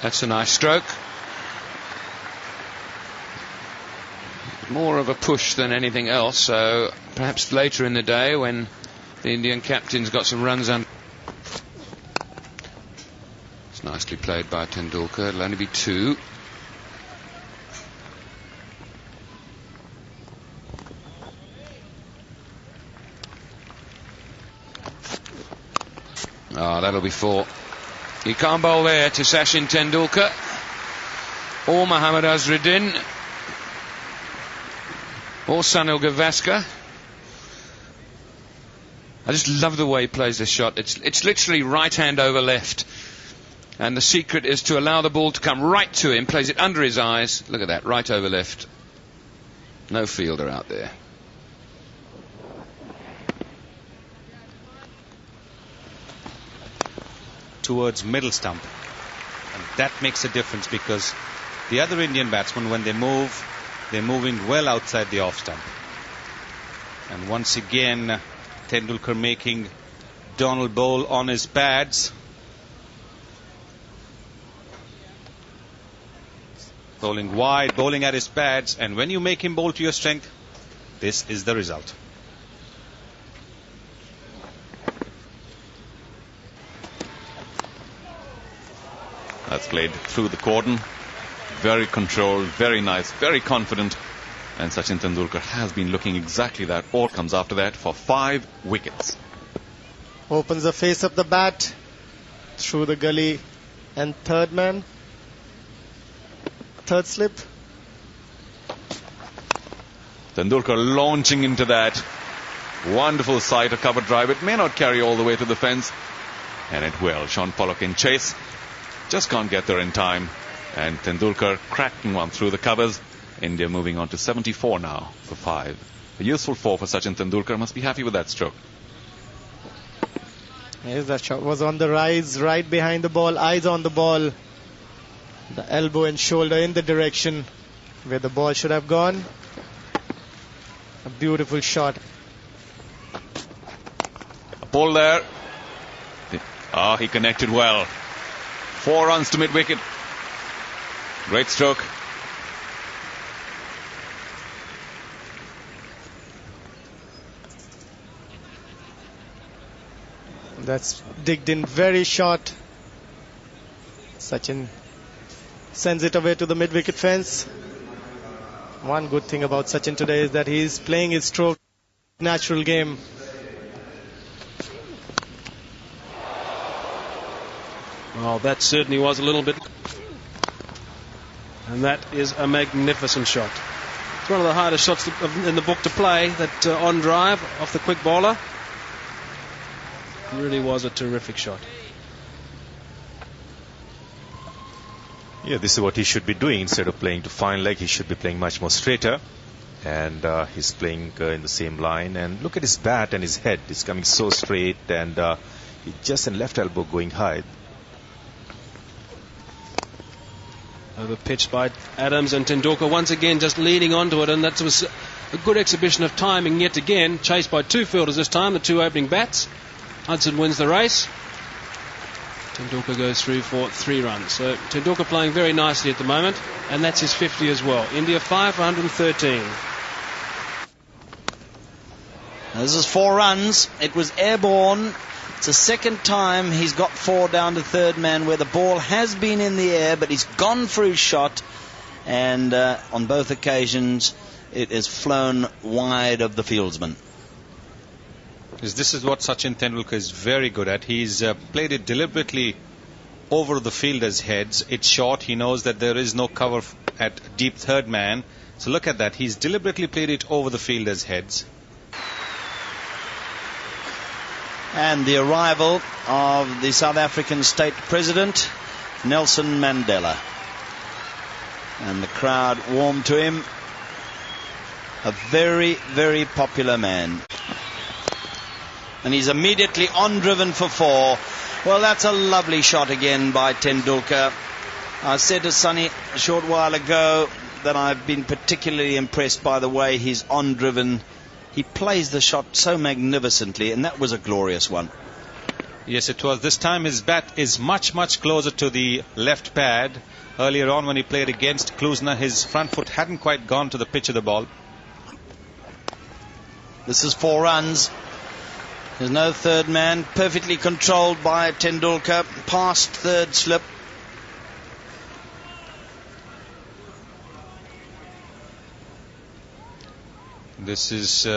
That's a nice stroke. More of a push than anything else, so perhaps later in the day when the Indian captain's got some runs on. It's nicely played by Tendulkar. It'll only be 2. Oh, that'll be 4. You can't bowl there to Sachin Tendulkar or Mohammad Azharuddin or Sunil Gavaskar. I just love the way he plays this shot. It's literally right hand over left, and the secret is to allow the ball to come right to him. Plays it under his eyes. Look at that, right over left. No fielder out there. Towards middle stump, and that makes a difference because the other Indian batsmen, when they move, they're moving well outside the off stump. And once again, Tendulkar making Donald bowl on his pads. Bowling wide, bowling at his pads, and when you make him bowl to your strength, this is the result. That's played through the cordon. Very controlled, very nice, very confident. And Sachin Tendulkar has been looking exactly that. All comes after that for 5 wickets. Opens the face of the bat through the gully, and third man, third slip. Tendulkar launching into that. Wonderful sight, a cover drive. It may not carry all the way to the fence, and it will. Sean Pollock in chase. Just can't get there in time. And Tendulkar cracking one through the covers. India moving on to 74 now for 5. A useful 4 for Sachin Tendulkar. Must be happy with that stroke. Yes, that shot was on the rise, right behind the ball, eyes on the ball. The elbow and shoulder in the direction where the ball should have gone. A beautiful shot. A pull there. He connected well. 4 runs to mid-wicket. Great stroke. That's digged in very short. Sachin sends it away to the mid-wicket fence. One good thing about Sachin today is that he's playing his stroke natural game. Well, that certainly was a little bit. And that is a magnificent shot. It's one of the hardest shots in the book to play, that on drive off the quick bowler. It really was a terrific shot. Yeah, this is what he should be doing. Instead of playing to fine leg, he should be playing much more straighter. And he's playing in the same line. And look at his bat and his head. It's coming so straight, and he just in left elbow going high. Over pitch by Adams, and Tendulkar once again just leading onto it, and that was a good exhibition of timing yet again. Chased by 2 fielders this time, the 2 opening bats. Hudson wins the race. Tendulkar goes through for 3 runs. So Tendulkar playing very nicely at the moment, and that's his 50 as well. India 5 for 113. This is 4 runs. It was airborne. It's the second time he's got 4 down to third man, where the ball has been in the air, but he's gone for his shot, and on both occasions it has flown wide of the fieldsman. This is what Sachin Tendulkar is very good at. He's played it deliberately over the fielder's heads. It's short. He knows that there is no cover at deep third man. So look at that. He's deliberately played it over the fielder's heads. And the arrival of the South African state president, Nelson Mandela. And the crowd warmed to him. A very, very popular man. And he's immediately on driven for 4. Well, that's a lovely shot again by Tendulkar. I said to Sonny a short while ago that I've been particularly impressed by the way he's on driven. He plays the shot so magnificently, and that was a glorious one. Yes, it was. This time his bat is much, much closer to the left pad. Earlier on when he played against Klusner, his front foot hadn't quite gone to the pitch of the ball. This is 4 runs. There's no third man. Perfectly controlled by Tendulkar. Past third slip. This is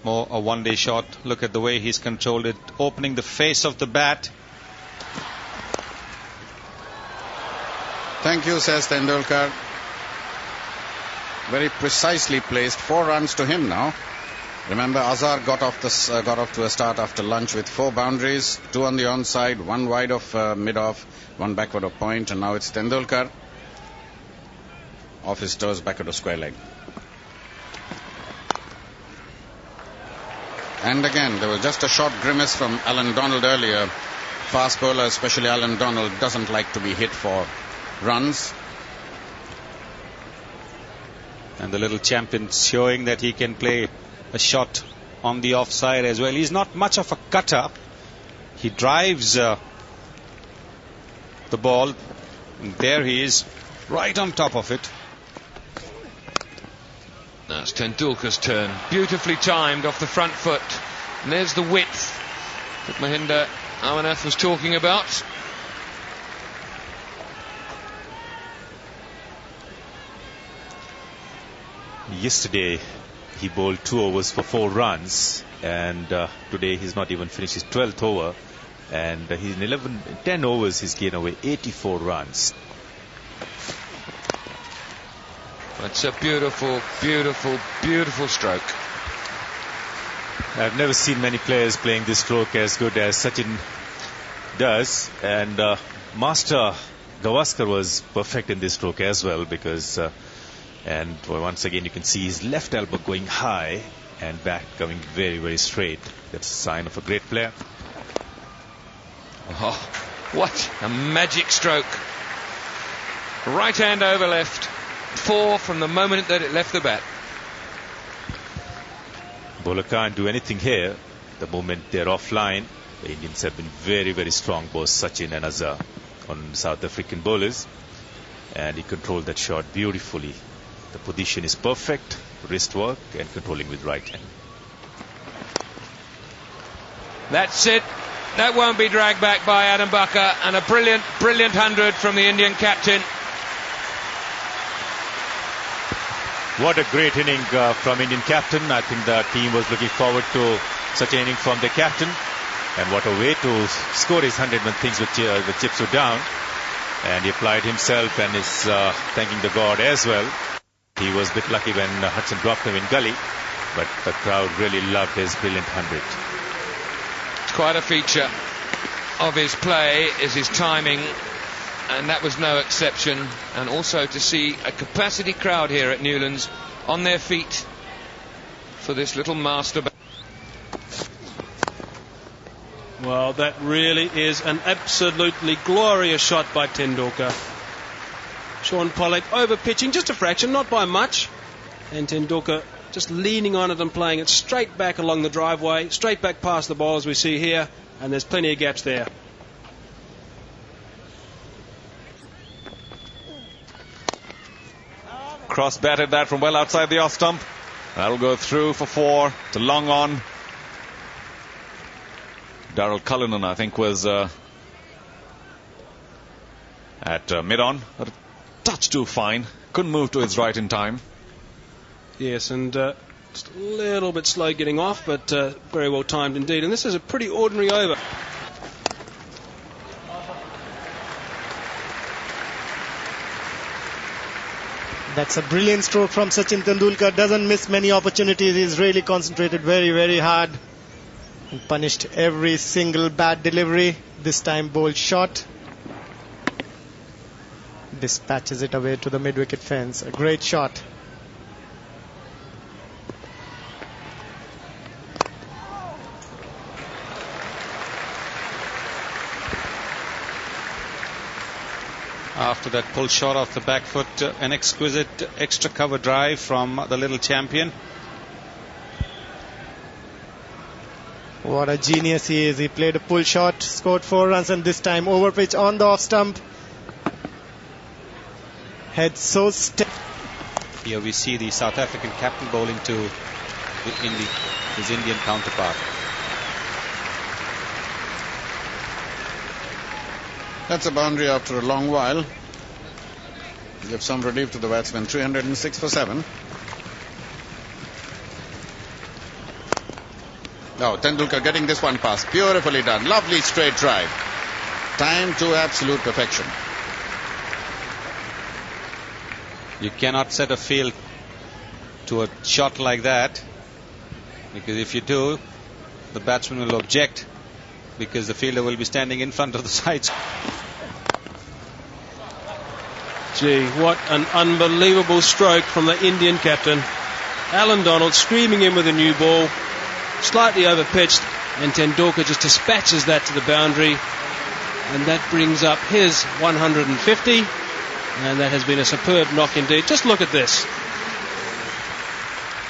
more a one-day shot. Look at the way he's controlled it, opening the face of the bat. Thank you, says Tendulkar. Very precisely placed. 4 runs to him now. Remember, Azhar got off to a start after lunch with 4 boundaries, 2 on the onside, 1 wide of mid-off, 1 backward of point, and now it's Tendulkar off his toes, backward of square leg. And again, there was just a short grimace from Alan Donald earlier. Fast bowler, especially Alan Donald, doesn't like to be hit for runs. And the little champion showing that he can play a shot on the offside as well. He's not much of a cutter. He drives the ball. And there he is, right on top of it. That's Tendulkar's turn. Beautifully timed off the front foot. And there's the width that Mahinda Amarnath was talking about. Yesterday he bowled 2 overs for 4 runs, and today he's not even finished his 12th over, and he's in 10 overs he's gained away 84 runs. It's a beautiful, beautiful, beautiful stroke. I've never seen many players playing this stroke as good as Sachin does, and Master Gavaskar was perfect in this stroke as well, because and once again you can see his left elbow going high and back coming very, very straight. That's a sign of a great player. Oh, what a magic stroke. Right hand over left. 4 from the moment that it left the bat. Bowler can't do anything here. The moment they're offline, the Indians have been very, very strong, both Sachin and Azhar, on South African bowlers, and he controlled that shot beautifully. The position is perfect, wrist work and controlling with right hand. That's it. That won't be dragged back by Adam Bucker, and a brilliant, brilliant 100 from the Indian captain. What a great inning from Indian captain. I think the team was looking forward to such an inning from the captain. And what a way to score his 100 when things with chips were down. And he applied himself and is thanking the God as well. He was a bit lucky when Hudson dropped him in gully, but the crowd really loved his brilliant 100. Quite a feature of his play is his timing, and that was no exception. And also to see a capacity crowd here at Newlands on their feet for this little master. Well, that really is an absolutely glorious shot by Tendulkar. Sean Pollock over pitching just a fraction, not by much, and Tendulkar just leaning on it and playing it straight back along the driveway, straight back past the ball as we see here, and there's plenty of gaps there. Cross batted that from well outside the off stump. That'll go through for 4. It's a long on. Darryl Cullinan, I think, was at mid-on. But a touch too fine. Couldn't move to his right in time. Yes, and just a little bit slow getting off, but very well timed indeed. And this is a pretty ordinary over. That's a brilliant stroke from Sachin Tendulkar. Doesn't miss many opportunities. He's really concentrated very, very hard and punished every single bad delivery. This time bowled short. Dispatches it away to the mid-wicket fence. A great shot. After that pull shot off the back foot, an exquisite extra cover drive from the little champion. What a genius he is. He played a pull shot, scored 4 runs, and this time over pitch on the off stump. Head so stiff. Here we see the South African captain bowling to his Indian counterpart. That's a boundary after a long while. Give some relief to the batsman. 306 for 7. Oh, Tendulkar getting this one past. Beautifully done. Lovely straight drive. Time to absolute perfection. You cannot set a field to a shot like that, because if you do, the batsman will object, because the fielder will be standing in front of the sides. Gee, what an unbelievable stroke from the Indian captain. Alan Donald screaming in with a new ball, slightly over pitched, and Tendulkar just dispatches that to the boundary, and that brings up his 150, and that has been a superb knock indeed. Just look at this.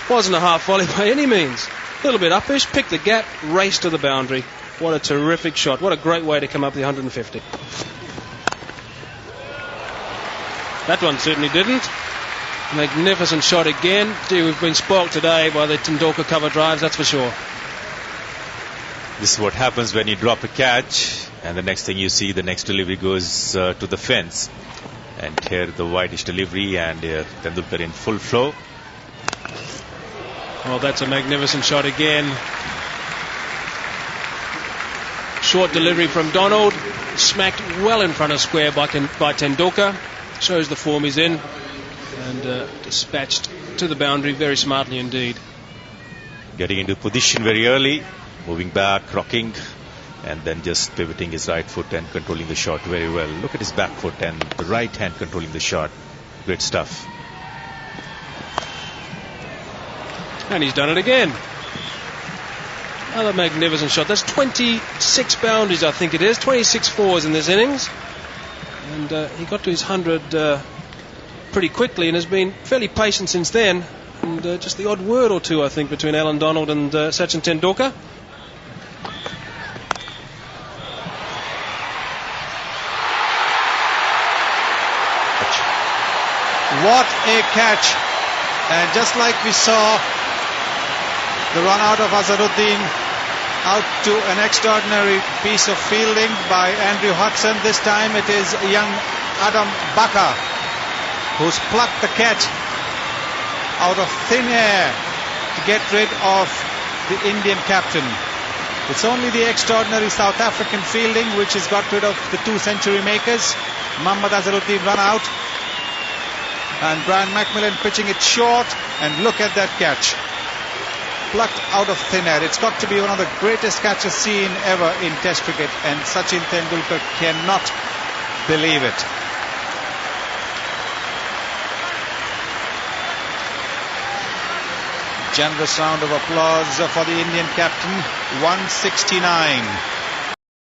Wasn't a half volley by any means. A little bit uppish, picked the gap, raced to the boundary. What a terrific shot. What a great way to come up the 150. That one certainly didn't. Magnificent shot again. Gee, we've been spoilt today by the Tendulkar cover drives, that's for sure. This is what happens when you drop a catch, and the next thing you see, the next delivery goes to the fence. And here the wideish delivery, and Tendulkar in full flow. Oh, that's a magnificent shot again. Short delivery from Donald, smacked well in front of square by Tendulkar. Shows the form he's in, and dispatched to the boundary very smartly indeed. Getting into position very early, moving back, rocking, and then just pivoting his right foot and controlling the shot very well. Look at his back foot and the right hand controlling the shot. Great stuff. And he's done it again. Another magnificent shot. That's 26 boundaries, I think it is. 26 fours in this innings. And he got to his 100 pretty quickly and has been fairly patient since then. And just the odd word or two, I think, between Alan Donald and Sachin Tendulkar. What a catch. And just like we saw the run out of Azharuddin, out to an extraordinary piece of fielding by Andrew Hudson. This time it is young Adam Bakar who's plucked the catch out of thin air to get rid of the Indian captain. It's only the extraordinary South African fielding which has got rid of the 2 century makers. Mohammad Azharuddin run out, and Brian McMillan pitching it short, and look at that catch. Plucked out of thin air. It's got to be one of the greatest catches seen ever in Test cricket, and Sachin Tendulkar cannot believe it. Generous round of applause for the Indian captain. 169.